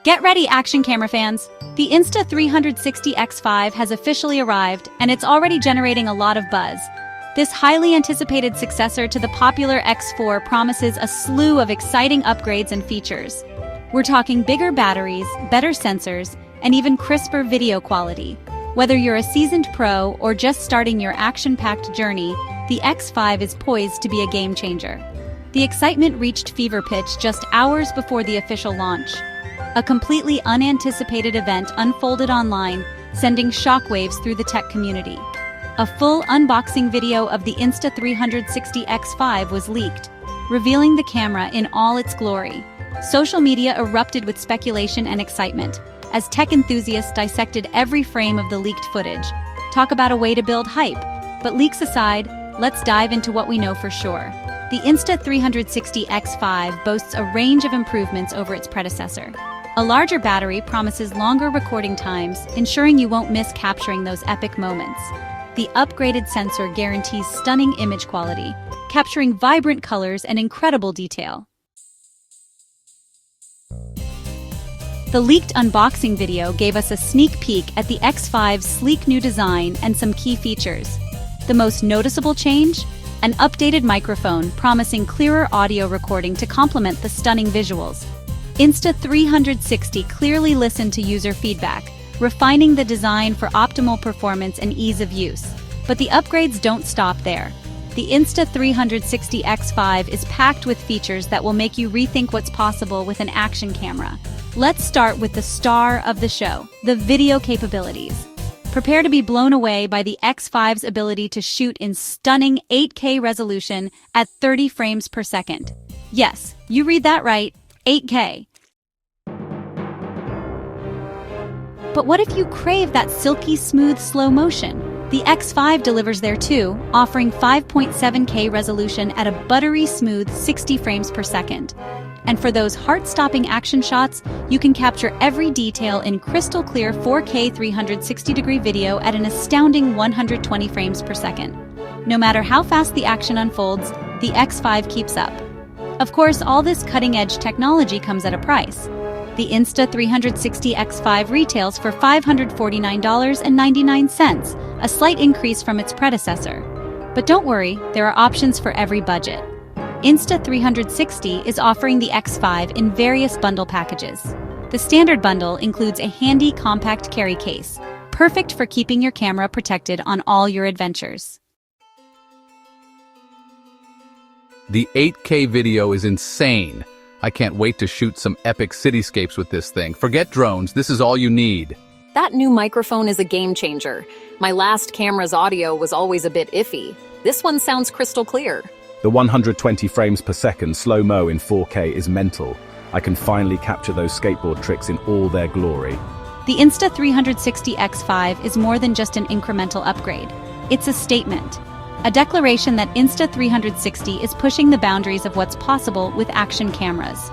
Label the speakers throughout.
Speaker 1: Get ready, action camera fans! The Insta360 X5 has officially arrived, and it's already generating a lot of buzz. This highly anticipated successor to the popular X4 promises a slew of exciting upgrades and features. We're talking bigger batteries, better sensors, and even crisper video quality. Whether you're a seasoned pro or just starting your action-packed journey, the X5 is poised to be a game-changer. The excitement reached fever pitch just hours before the official launch. A completely unanticipated event unfolded online, sending shockwaves through the tech community. A full unboxing video of the Insta360 X5 was leaked, revealing the camera in all its glory. Social media erupted with speculation and excitement, as tech enthusiasts dissected every frame of the leaked footage. Talk about a way to build hype. But leaks aside, let's dive into what we know for sure. The Insta360 X5 boasts a range of improvements over its predecessor. A larger battery promises longer recording times, ensuring you won't miss capturing those epic moments. The upgraded sensor guarantees stunning image quality, capturing vibrant colors and incredible detail. The leaked unboxing video gave us a sneak peek at the X5's sleek new design and some key features. The most noticeable change? An updated microphone promising clearer audio recording to complement the stunning visuals. Insta360 clearly listened to user feedback, refining the design for optimal performance and ease of use. But the upgrades don't stop there. The Insta360 X5 is packed with features that will make you rethink what's possible with an action camera. Let's start with the star of the show, the video capabilities. Prepare to be blown away by the X5's ability to shoot in stunning 8K resolution at 30 frames per second. Yes, you read that right, 8K. But what if you crave that silky smooth slow motion? The X5 delivers there too, offering 5.7K resolution at a buttery smooth 60 frames per second. And for those heart-stopping action shots, you can capture every detail in crystal clear 4K 360-degree video at an astounding 120 frames per second. No matter how fast the action unfolds, the X5 keeps up. Of course, all this cutting-edge technology comes at a price. The Insta360 X5 retails for $549.99, a slight increase from its predecessor. But don't worry, there are options for every budget. Insta360 is offering the X5 in various bundle packages. The standard bundle includes a handy compact carry case, perfect for keeping your camera protected on all your adventures.
Speaker 2: The 8K video is insane. I can't wait to shoot some epic cityscapes with this thing. Forget drones, this is all you need.
Speaker 3: That new microphone is a game changer. My last camera's audio was always a bit iffy. This one sounds crystal clear.
Speaker 4: The 120 frames per second slow-mo in 4K is mental. I can finally capture those skateboard tricks in all their glory.
Speaker 1: The Insta360 X5 is more than just an incremental upgrade. It's a statement. A declaration that Insta360 is pushing the boundaries of what's possible with action cameras.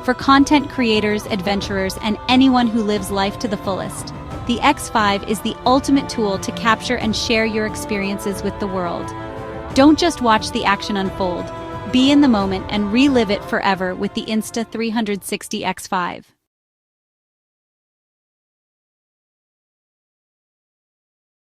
Speaker 1: For content creators, adventurers, and anyone who lives life to the fullest, the X5 is the ultimate tool to capture and share your experiences with the world. Don't just watch the action unfold. Be in the moment and relive it forever with the Insta360 X5.